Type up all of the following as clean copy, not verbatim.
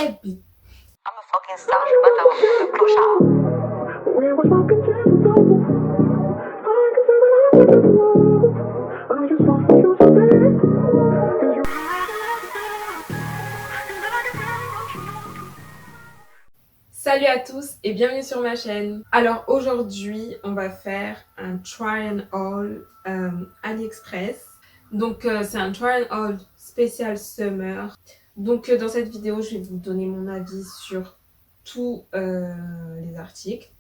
Eh bien. I'm a fucking star, je vais pas faire le clochard. Salut à tous et bienvenue sur ma chaîne. Alors aujourd'hui, on va faire un try and haul AliExpress. Donc c'est un try and haul spécial summer. Donc dans cette vidéo, je vais vous donner mon avis sur tous les articles.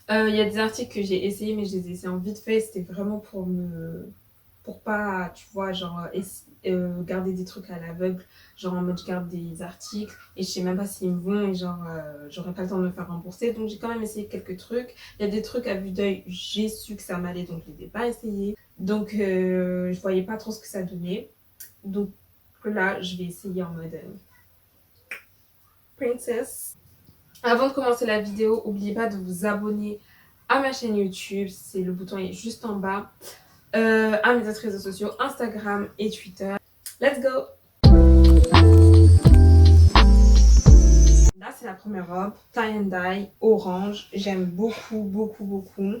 Il y a des articles que j'ai essayé mais je les ai essayés en vite fait. C'était vraiment pour pas, tu vois, genre garder des trucs à l'aveugle, genre en mode je garde des articles et je sais même pas s'ils me vont et genre j'aurais pas le temps de me faire rembourser. Donc j'ai quand même essayé quelques trucs. Il y a des trucs à vue d'œil, j'ai su que ça m'allait donc je les ai pas essayés. Donc je voyais pas trop ce que ça donnait. Donc là je vais essayer en mode princess. Avant de commencer la vidéo, n'oubliez pas de vous abonner à ma chaîne YouTube, c'est le bouton est juste en bas. À mes autres réseaux sociaux, Instagram et Twitter. Let's go! Là, c'est la première robe. Tie and dye, orange. J'aime beaucoup, beaucoup, beaucoup.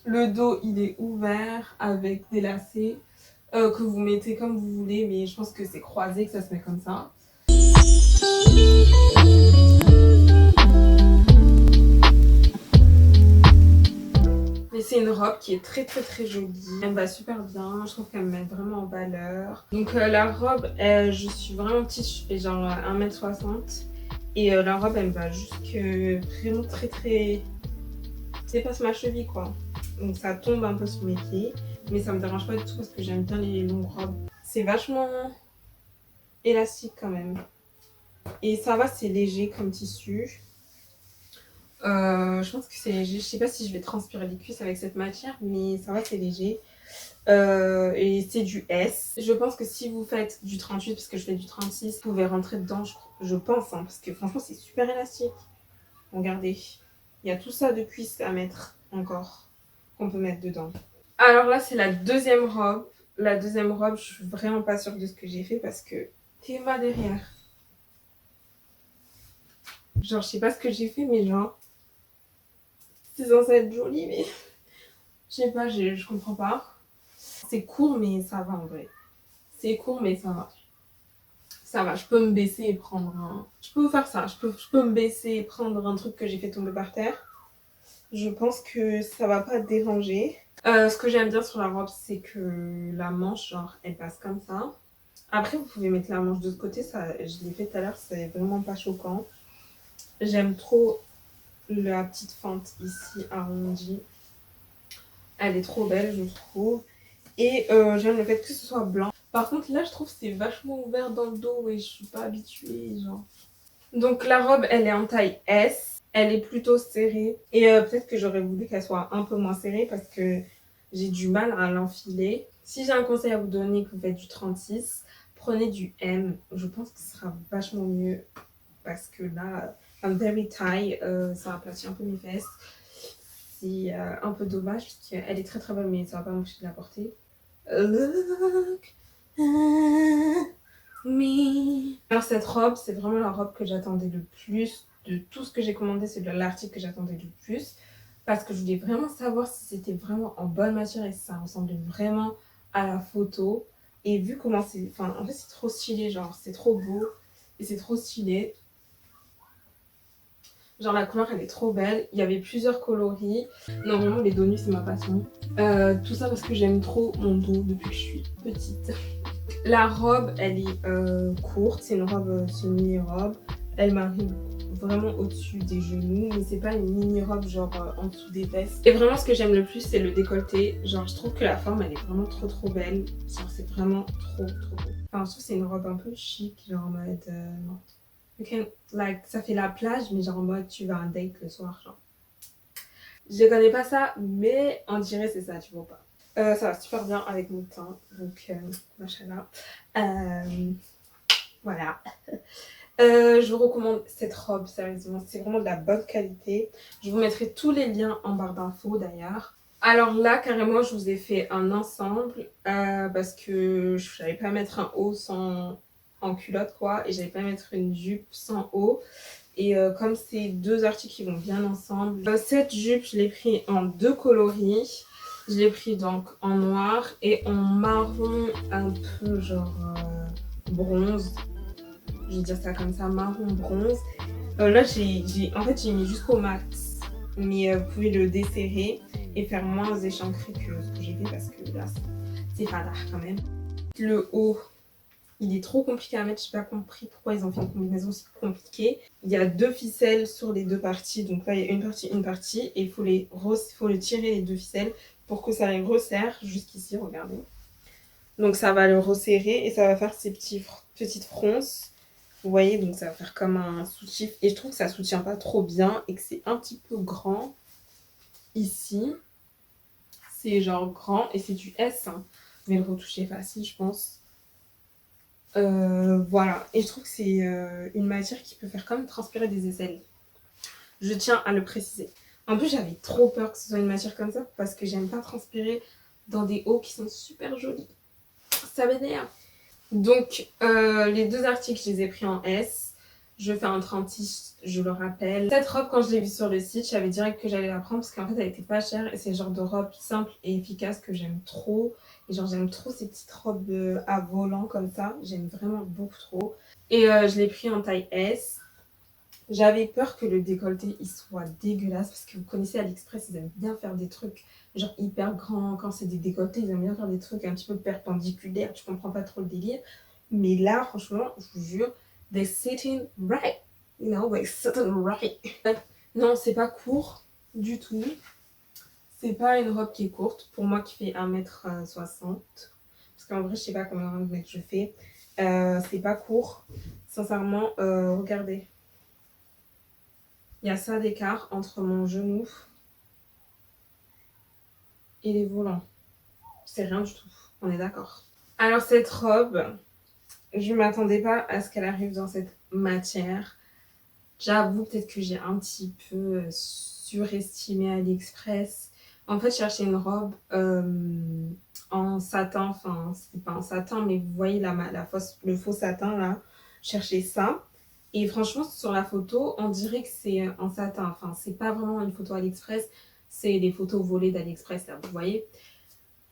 Le dos, il est ouvert avec des lacets que vous mettez comme vous voulez, mais je pense que c'est croisé que ça se met comme ça. Mais c'est une robe qui est très très très jolie. Elle me va super bien. Je trouve qu'elle me met vraiment en valeur. Donc la robe, je suis vraiment petite. Je fais genre 1m60. Et la robe, elle me va jusque vraiment très très... dépasse ma cheville quoi. Donc ça tombe un peu sur mes pieds. Mais ça me dérange pas du tout parce que j'aime bien les longues robes. C'est vachement élastique quand même. Et ça va, c'est léger comme tissu. Je pense que c'est léger. Je sais pas si je vais transpirer les cuisses avec cette matière, mais ça va, c'est léger. Et c'est du S. Je pense que si vous faites du 38, parce que je fais du 36, vous pouvez rentrer dedans, je pense, hein, parce que franchement, c'est super élastique. Regardez, il y a tout ça de cuisses à mettre encore, qu'on peut mettre dedans. Alors là, c'est la deuxième robe. La deuxième robe, je suis vraiment pas sûre de ce que j'ai fait parce que Théma derrière. Genre, je sais pas ce que j'ai fait, mais genre, c'est censé être joli, mais je sais pas, je comprends pas. C'est court, mais ça va en vrai. C'est court, mais ça va. Ça va, je peux me baisser et prendre un... Je peux faire ça, je peux me baisser et prendre un truc que j'ai fait tomber par terre. Je pense que ça va pas déranger. Ce que j'aime bien sur la robe, c'est que la manche, genre, elle passe comme ça. Après, vous pouvez mettre la manche de ce côté, ça, je l'ai fait tout à l'heure, c'est vraiment pas choquant. J'aime trop la petite fente ici arrondie. Elle est trop belle, je trouve. Et j'aime le fait que ce soit blanc. Par contre, là, je trouve que c'est vachement ouvert dans le dos et je suis pas habituée, genre. Donc, la robe, elle est en taille S. Elle est plutôt serrée. Et peut-être que j'aurais voulu qu'elle soit un peu moins serrée parce que j'ai du mal à l'enfiler. Si j'ai un conseil à vous donner, que vous faites du 36, prenez du M. Je pense que ce sera vachement mieux parce que là, I'm very tight. Ça aplatit un peu mes fesses. C'est un peu dommage parce qu'elle est très très belle, mais ça va pas m'empêcher de la porter. Look at me. Alors cette robe, c'est vraiment la robe que j'attendais le plus. De tout ce que j'ai commandé, c'est l'article que j'attendais le plus. Parce que je voulais vraiment savoir si c'était vraiment en bonne matière et si ça ressemblait vraiment à la photo. Et vu comment c'est... Enfin, en fait, c'est trop stylé, genre, c'est trop beau. Et c'est trop stylé. Genre, la couleur, elle est trop belle. Il y avait plusieurs coloris. Non, vraiment, les dos nus, c'est ma passion. Tout ça parce que j'aime trop mon dos depuis que je suis petite. La robe, elle est courte. C'est une mini-robe. Elle m'arrive vraiment au-dessus des genoux. Mais c'est pas une mini-robe genre en dessous des fesses. Et vraiment, ce que j'aime le plus, c'est le décolleté. Genre, je trouve que la forme, elle est vraiment trop trop belle. Genre, c'est vraiment trop trop beau. Enfin, je trouve que c'est une robe un peu chic. Genre en mode... Okay, like, ça fait la plage, mais genre en mode tu vas à un date le soir, genre. Je connais pas ça, mais on dirait c'est ça, tu vois pas. Ça va super bien avec mon teint, donc machallah. Voilà. Je vous recommande cette robe, sérieusement, c'est vraiment de la bonne qualité. Je vous mettrai tous les liens en barre d'infos d'ailleurs. Alors là, carrément, je vous ai fait un ensemble parce que je savais pas mettre un haut sans en culotte quoi, et j'allais pas mettre une jupe sans haut. Et comme c'est deux articles qui vont bien ensemble, cette jupe je l'ai pris en deux coloris. Je l'ai pris donc en noir et en marron un peu genre bronze. Je vais dire ça comme ça, marron bronze. Là en fait j'ai mis jusqu'au max, mais vous pouvez le desserrer et faire moins échancré que ce que j'ai fait parce que là c'est fada quand même. Le haut, il est trop compliqué à mettre, j'ai pas compris pourquoi ils ont fait une combinaison si compliquée. Il y a deux ficelles sur les deux parties, donc là il y a une partie, et il faut le tirer les deux ficelles pour que ça les resserre jusqu'ici, regardez. Donc ça va le resserrer et ça va faire ces petites fronces. Vous voyez, donc ça va faire comme un soutif. Et je trouve que ça soutient pas trop bien et que c'est un petit peu grand ici. C'est genre grand et c'est du S. Hein. Je vais le retoucher facile, je pense. Voilà. Et je trouve que c'est une matière qui peut faire comme transpirer des aisselles. Je tiens à le préciser. En plus, j'avais trop peur que ce soit une matière comme ça parce que j'aime pas transpirer dans des hauts qui sont super jolis. Ça m'énerve. Donc, les deux articles, je les ai pris en S. Je fais un 36, je le rappelle. Cette robe, quand je l'ai vue sur le site, je savais direct que j'allais la prendre parce qu'en fait, elle était pas chère et c'est le genre de robe simple et efficace que j'aime trop. Et genre, j'aime trop ces petites robes à volant comme ça. J'aime vraiment beaucoup trop. Et je l'ai pris en taille S. J'avais peur que le décolleté il soit dégueulasse parce que vous connaissez AliExpress, ils aiment bien faire des trucs genre hyper grands. Quand c'est des décolletés, ils aiment bien faire des trucs un petit peu perpendiculaires. Tu comprends pas trop le délire. Mais là, franchement, je vous jure, they're sitting right. You know, they're sitting right. Non, c'est pas court du tout. C'est pas une robe qui est courte. Pour moi qui fait 1m60. Parce qu'en vrai, je sais pas combien de mètres je fais. C'est pas court. Sincèrement, regardez. Il y a ça d'écart entre mon genou et les volants. C'est rien du tout, on est d'accord. Alors cette robe, je ne m'attendais pas à ce qu'elle arrive dans cette matière. J'avoue peut-être que j'ai un petit peu surestimé AliExpress. En fait, je cherchais une robe en satin, enfin c'était pas en satin, mais vous voyez le faux satin là, je cherchais ça. Et franchement, sur la photo, on dirait que c'est en satin. Enfin, c'est pas vraiment une photo AliExpress, c'est des photos volées d'AliExpress, là, vous voyez.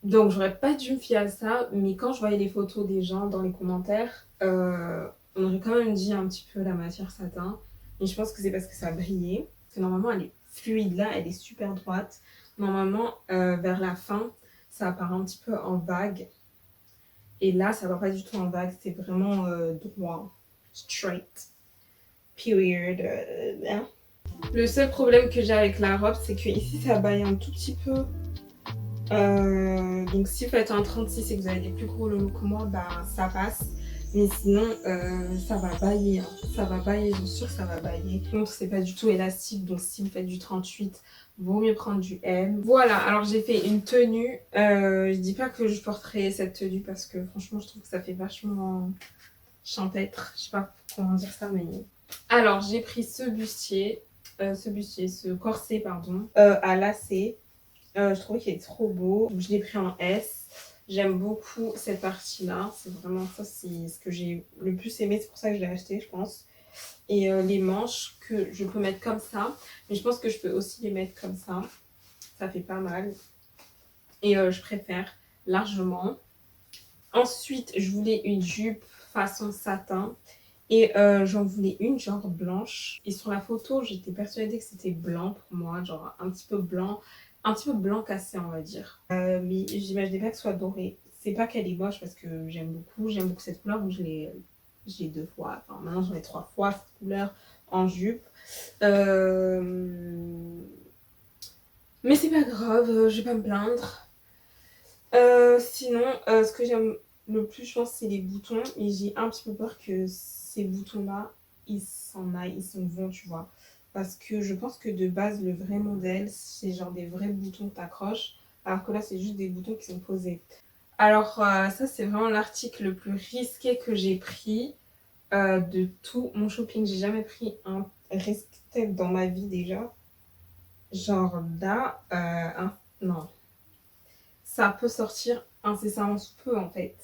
Donc, j'aurais pas dû me fier à ça, mais quand je voyais les photos des gens dans les commentaires, on aurait quand même dit un petit peu la matière satin. Et je pense que c'est parce que ça brillait. Parce que normalement, elle est fluide là, elle est super droite. Normalement, vers la fin, ça part un petit peu en vague. Et là, ça va pas du tout en vague, c'est vraiment droit, straight. Period. Hein. Le seul problème que j'ai avec la robe, c'est que ici ça baille un tout petit peu. Donc si vous faites un 36 et que vous avez des plus gros loulous que moi, bah ça passe. Mais sinon, ça va bailler. Hein. Ça va bailler, j'en suis sûre que ça va bailler. Donc c'est pas du tout élastique, donc si vous faites du 38, vaut mieux prendre du M. Voilà, alors j'ai fait une tenue. Je dis pas que je porterai cette tenue parce que franchement, je trouve que ça fait vachement champêtre. Je sais pas comment dire ça, mais... Alors, j'ai pris ce corset, pardon, à lacets. Je trouvais qu'il est trop beau. Donc, je l'ai pris en S. J'aime beaucoup cette partie-là. C'est vraiment ça, c'est ce que j'ai le plus aimé. C'est pour ça que je l'ai acheté, je pense. Et les manches que je peux mettre comme ça. Mais je pense que je peux aussi les mettre comme ça. Ça fait pas mal. Et je préfère largement. Ensuite, je voulais une jupe façon satin. Et j'en voulais une genre blanche. Et sur la photo, j'étais persuadée que c'était blanc pour moi. Genre un petit peu blanc cassé, on va dire. Mais j'imaginais pas que ce soit doré. C'est pas qu'elle est moche parce que j'aime beaucoup cette couleur. Donc je l'ai deux fois. Enfin, maintenant j'en ai 3 fois cette couleur en jupe. Mais c'est pas grave, je vais pas me plaindre. Sinon, ce que j'aime le plus, je pense, c'est les boutons. Et j'ai un petit peu peur que ces boutons-là, ils s'en aillent, ils s'en vont, tu vois. Parce que je pense que de base, le vrai modèle, c'est genre des vrais boutons que t'accroches. Alors que là, c'est juste des boutons qui sont posés. Alors, ça, c'est vraiment l'article le plus risqué que j'ai pris de tout mon shopping. J'ai jamais pris un risque tel dans ma vie déjà. Genre là, non. Ça peut sortir incessamment sous peu en fait.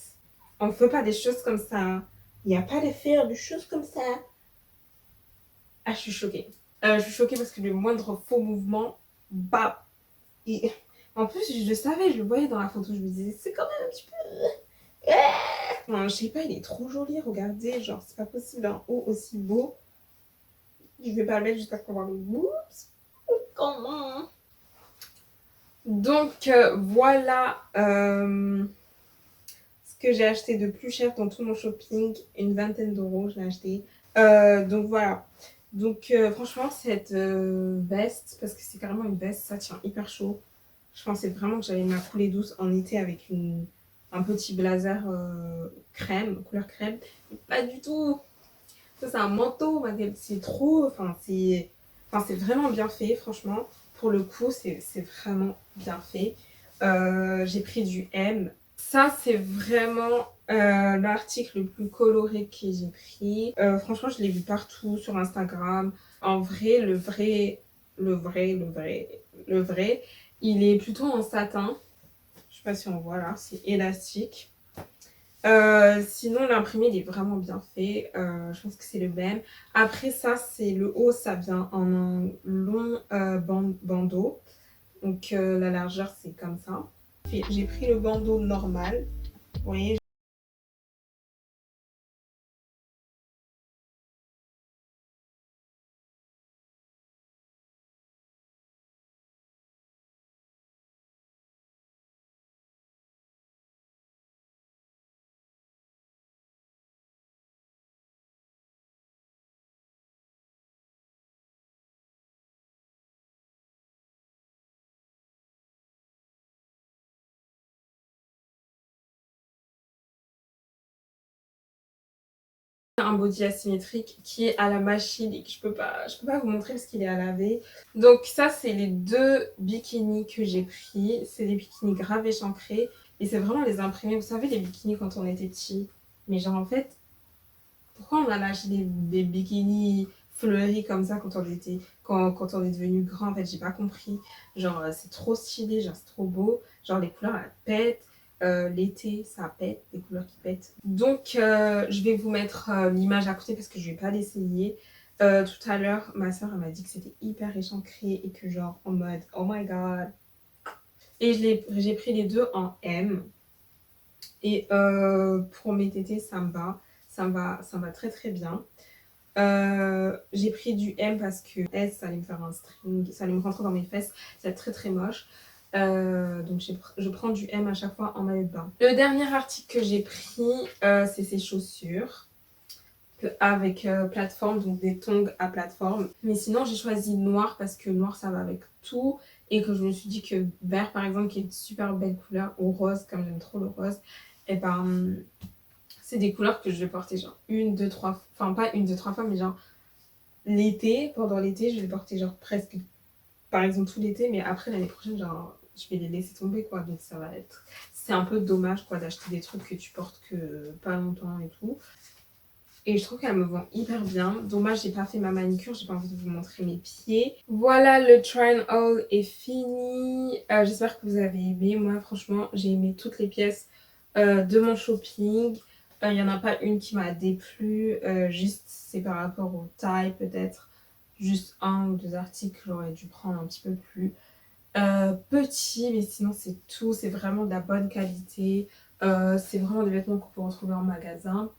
On ne fait pas des choses comme ça. Hein. Il n'y a pas de faire de choses comme ça. Ah, je suis choquée. Je suis choquée parce que le moindre faux mouvement, bah. Et... En plus, je le savais, je le voyais dans la photo, je me disais, c'est quand même un petit peu. Enfin, je sais pas, il est trop joli, regardez, genre, c'est pas possible un haut aussi beau. Je vais pas le mettre jusqu'à ce qu'on voit le boobs. Comment? Donc, voilà ce que j'ai acheté de plus cher dans tout mon shopping. Une vingtaine d'euros, je l'ai acheté. Donc, voilà. Donc, franchement, cette veste, parce que c'est carrément une veste, ça tient hyper chaud. Je pensais vraiment que j'allais ma coulée douce en été avec un petit blazer crème, couleur crème. Mais pas du tout. Ça, c'est un manteau, c'est trop. C'est vraiment bien fait, franchement. Pour le coup, c'est vraiment bien fait. J'ai pris du M. Ça, c'est vraiment l'article le plus coloré que j'ai pris. Franchement, je l'ai vu partout sur Instagram. En vrai, le vrai, il est plutôt en satin. Je sais pas si on voit là, c'est élastique. Sinon, l'imprimé, il est vraiment bien fait. Je pense que c'est le même. Après ça, c'est le haut, ça vient en un long bandeau. Donc, la largeur, c'est comme ça. J'ai pris le bandeau normal. Vous voyez, un body asymétrique qui est à la machine et que je peux pas vous montrer parce qu'il est à laver. Donc ça, c'est les deux bikinis que j'ai pris. C'est des bikinis gravés échancrés et c'est vraiment les imprimés. Vous savez, les bikinis quand on était petit. Mais genre en fait, pourquoi on a acheté des bikinis fleuris comme ça quand on est devenu grand? En fait, j'ai pas compris. Genre, c'est trop stylé, genre, c'est trop beau. Genre, les couleurs, elles pètent. L'été, ça pète, des couleurs qui pètent. Donc, je vais vous mettre l'image à côté parce que je vais pas l'essayer. Tout à l'heure, ma soeur, elle m'a dit que c'était hyper échancré et que genre, en mode, oh my god. Et j'ai pris les deux en M. Et pour mes tétés, ça me va. Ça me va très très bien. J'ai pris du M parce que S, ça allait me faire un string, ça allait me rentrer dans mes fesses, c'est très très moche. Donc je prends du M à chaque fois en maillot de bain. Le dernier article que j'ai pris, c'est ces chaussures avec plateforme, donc des tongs à plateforme. Mais sinon, j'ai choisi noir parce que noir, ça va avec tout. Et que je me suis dit que vert, par exemple, qui est une super belle couleur, ou rose, comme j'aime trop le rose, et ben c'est des couleurs que je vais porter genre une, deux, trois fois. Enfin, pas une, deux, trois fois, mais genre l'été, pendant l'été, je vais les porter genre presque, par exemple, tout l'été. Mais après, l'année prochaine, genre, je vais les laisser tomber, quoi. Donc, ça va être... C'est un peu dommage, quoi, d'acheter des trucs que tu portes que pas longtemps et tout. Et je trouve qu'elles me vont hyper bien. Dommage, j'ai pas fait ma manicure, j'ai pas envie de vous montrer mes pieds. Voilà, le try and haul est fini. J'espère que vous avez aimé. Moi, franchement, j'ai aimé toutes les pièces de mon shopping. Il n'y en a pas une qui m'a déplu. Juste, c'est par rapport aux tailles, peut-être. Juste un ou deux articles, j'aurais dû prendre un petit peu plus petit. Mais sinon, c'est tout. C'est vraiment de la bonne qualité. C'est vraiment des vêtements qu'on peut retrouver en magasin.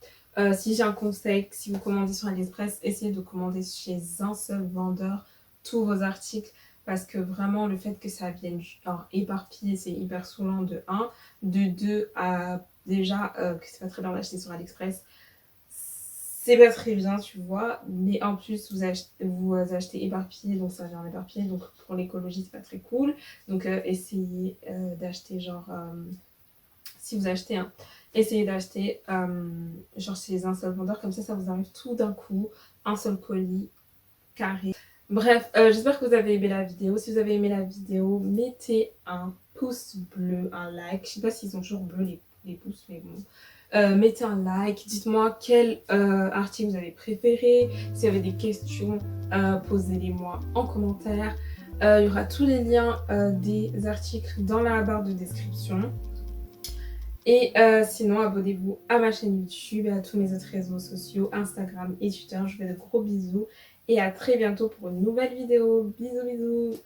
Si j'ai un conseil, si vous commandez sur AliExpress, essayez de commander chez un seul vendeur tous vos articles parce que vraiment le fait que ça vienne genre éparpillé, c'est hyper saoulant de 1. De 2, déjà que c'est pas très bien d'acheter sur AliExpress, c'est pas très bien, tu vois. Mais en plus, vous achetez éparpillé, donc ça vient éparpillé. Donc pour l'écologie, c'est pas très cool. Donc essayez d'acheter genre... si vous achetez un, essayez d'acheter genre chez un seul vendeur, comme ça vous arrive tout d'un coup, un seul colis carré. Bref, j'espère que vous avez aimé la vidéo. Si vous avez aimé la vidéo, mettez un pouce bleu, un like. Je sais pas s'ils sont toujours bleus les pouces, mais bon. Mettez un like, dites-moi quel article vous avez préféré. Si vous avez des questions, posez-les-moi en commentaire. Il y aura tous les liens des articles dans la barre de description. Et sinon, abonnez-vous à ma chaîne YouTube et à tous mes autres réseaux sociaux, Instagram et Twitter. Je vous fais de gros bisous et à très bientôt pour une nouvelle vidéo. Bisous bisous.